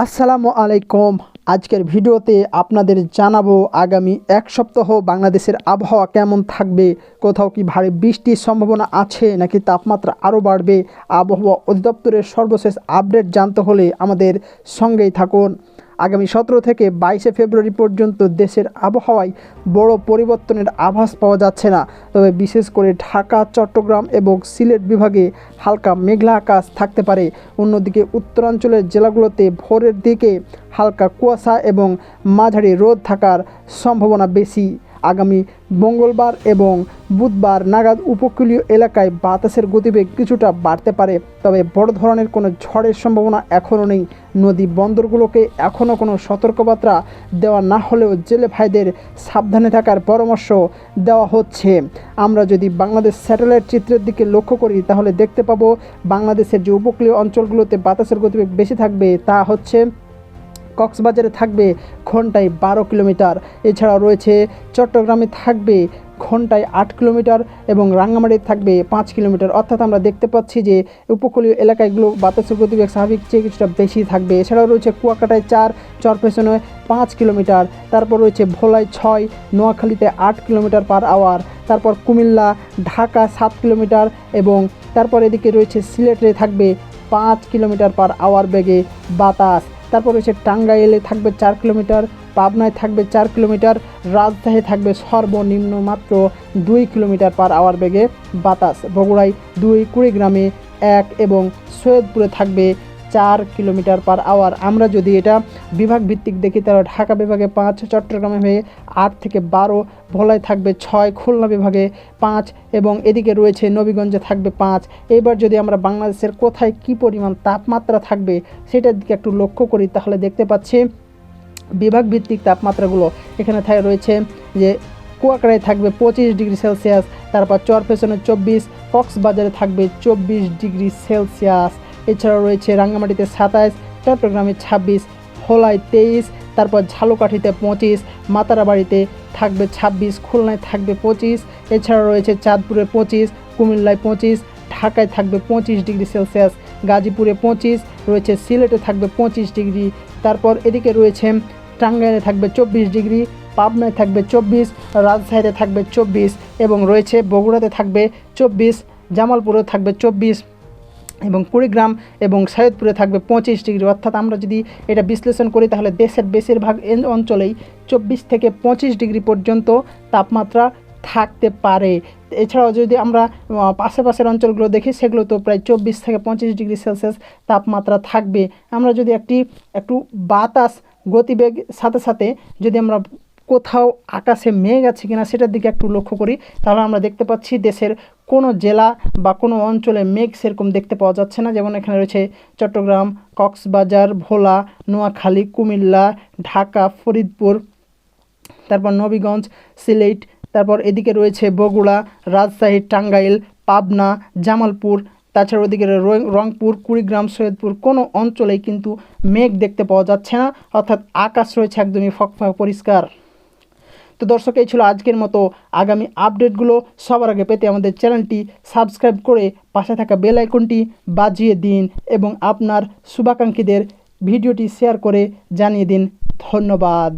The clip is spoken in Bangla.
আসসালামু আলাইকুম। আজকের ভিডিওতে আপনাদের জানাবো আগামী এক সপ্তাহ বাংলাদেশের আবহাওয়া কেমন থাকবে, কোথাও কি ভারী বৃষ্টির সম্ভাবনা আছে নাকি তাপমাত্রা আরও বাড়বে। আবহাওয়া অধিদপ্তরের সর্বশেষ আপডেট জানতে হলে আমাদের সঙ্গেই থাকুন। আগামী 17 থেকে 22 ফেব্রুয়ারি পর্যন্ত দেশের আবহাওয়ায় বড় পরিবর্তনের আভাস পাওয়া যাচ্ছে না, তবে বিশেষ করে ঢাকা, চট্টগ্রাম এবং সিলেট বিভাগে হালকা মেঘলা আকাশ থাকতে পারে। অন্যদিকে উত্তরাঞ্চলের জেলাগুলোতে ভোরের দিকে হালকা কুয়াশা এবং মাঝারি রোদ থাকার সম্ভাবনা বেশি। আগামী মঙ্গলবার এবং বুধবার নাগাদ উপকূলীয় এলাকায় বাতাসের গতিবেগ কিছুটা বাড়তে পারে, তবে বড় ধরনের কোনো ঝড়ের সম্ভাবনা এখনও নেই। নদী বন্দরগুলোকে এখনও কোনো সতর্কবার্তা দেওয়া না হলেও জেলে ভাইদের সাবধানে থাকার পরামর্শ দেওয়া হচ্ছে। আমরা যদি বাংলাদেশ স্যাটেলাইট চিত্রের দিকে লক্ষ্য করি তাহলে দেখতে পাবো বাংলাদেশের যে উপকূলীয় অঞ্চলগুলোতে বাতাসের গতিবেগ বেশি থাকবে তা হচ্ছে কক্সবাজারে থাকবে ঘন্টায় 12 কিলোমিটার, এছাড়াও রয়েছে চট্টগ্রামে থাকবে ঘন্টায় 8 কিলোমিটার এবং রাঙ্গামাটি থাকবে 5 কিলোমিটার। অর্থাৎ আমরা দেখতে পাচ্ছি যে উপকূলীয় এলাকাগুলো বাতাসের গতিবেগ স্বাভাবিক চেয়ে কিছুটা বেশি থাকবে। এছাড়াও রয়েছে কুয়াকাটায় 4, চরফ্যাশনে 5 কিলোমিটার, তারপর রয়েছে ভোলায় 6, নোয়াখালীতে 8 কিলোমিটার পার আওয়ার, তারপর কুমিল্লা, ঢাকা 7 কিলোমিটার এবং তারপর এদিকে রয়েছে সিলেটে থাকবে 5 কিলোমিটার পার আওয়ার বেগে বাতাস। তারপর রয়েছে টাঙ্গাইলে থাকবে 4 কিলোমিটার, পাবনায় থাকবে 4 কিলোমিটার, রাজশাহী থাকবে সর্বনিম্ন মাত্র 2 কিলোমিটার পার আওয়ার বেগে বাতাস, বগুড়ায় 2, কুড়িগ্রামে 1 এবং সৈয়দপুরে থাকবে 4 কিলোমিটার পার আওয়ার। আমরা যদি এটা বিভাগ ভিত্তিক দেখি তাহলে ঢাকা বিভাগে 5, চট্টগ্রামে 8 থেকে 12, ভোলায় থাকবে 6, খুলনা বিভাগে 5 এবং এদিকে রয়েছে নবীগঞ্জে থাকবে 5। এবার যদি আমরা বাংলাদেশের কোথায় কি পরিমাণ তাপমাত্রা থাকবে সেটার দিকে একটু লক্ষ্য করি তাহলে দেখতে পাচ্ছি বিভাগ ভিত্তিক তাপমাত্রাগুলো এখানে রয়েছে যে কুয়াকাটায় থাকবে 25 ডিগ্রি সেলসিয়াস, তারপর চরফ্যাশনে 24, কক্সবাজারে থাকবে 24 ডিগ্রি সেলসিয়াস, এছাড়াও রয়েছে রাঙ্গামাটিতে 27, চট্টগ্রামে 26, ভোলায় 23, তারপর ঝালকাঠিতে 25, মাতারাবাড়িতে থাকবে 26, খুলনায় থাকবে 25, এছাড়াও রয়েছে চাঁদপুরে 25, কুমিল্লায় 25, ঢাকায় থাকবে 25 ডিগ্রি সেলসিয়াস, গাজীপুরে 25 রয়েছে, সিলেটে থাকবে 25 ডিগ্রি, তারপর এদিকে রয়েছে টাঙ্গাইলে থাকবে 24 ডিগ্রি, পাবনায় থাকবে 24, রাজশাহীতে থাকবে 24 এবং রয়েছে বগুড়াতে থাকবে 24, জামালপুরে থাকবে 24 এবং কুড়িগ্রাম এবং সৈয়দপুরে থাকবে 25 ডিগ্রি। অর্থাৎ আমরা যদি এটা বিশ্লেষণ করি তাহলে দেশের বেশিরভাগ অঞ্চলেই 24 থেকে 25 ডিগ্রি পর্যন্ত তাপমাত্রা থাকতে পারে। এছাড়াও যদি আমরা পাশের অঞ্চলগুলো দেখি সেগুলো তো প্রায় 24 থেকে 25 ডিগ্রি সেলসিয়াস তাপমাত্রা থাকবে। আমরা যদি একটু বাতাস গতিবেগ সাথে সাথে যদি আমরা কোথাও আকাশে মেঘ আছে কিনা সেটার দিকে একটু লক্ষ্য করি তাহলে আমরা দেখতে পাচ্ছি দেশের কোনো জেলা বা কোনো অঞ্চলে মেঘ সেরকম দেখতে পাওয়া যাচ্ছে না। যেমন এখানে রয়েছে চট্টগ্রাম, কক্সবাজার, ভোলা, নোয়াখালী, কুমিল্লা, ঢাকা, ফরিদপুর, তারপর নবীগঞ্জ, সিলেট, তারপর এদিকে রয়েছে বগুড়া, রাজশাহী, টাঙ্গাইল, পাবনা, জামালপুর, তাছাড়া ওদিকে রংপুর, কুড়িগ্রাম, সৈয়দপুর কোনো অঞ্চলেই কিন্তু মেঘ দেখতে পাওয়া যাচ্ছে না। অর্থাৎ আকাশ রয়েছে একদমই ফকফকে পরিষ্কার। তো দর্শক, এই ছিল আজকের মতো। আগামী আপডেটগুলো সবার আগে পেতে আমাদের চ্যানেলটি সাবস্ক্রাইব করে পাশে থাকা বেল আইকনটি বাজিয়ে দিন এবং আপনার শুভাকাঙ্ক্ষীদের ভিডিওটি শেয়ার করে জানিয়ে দিন। ধন্যবাদ।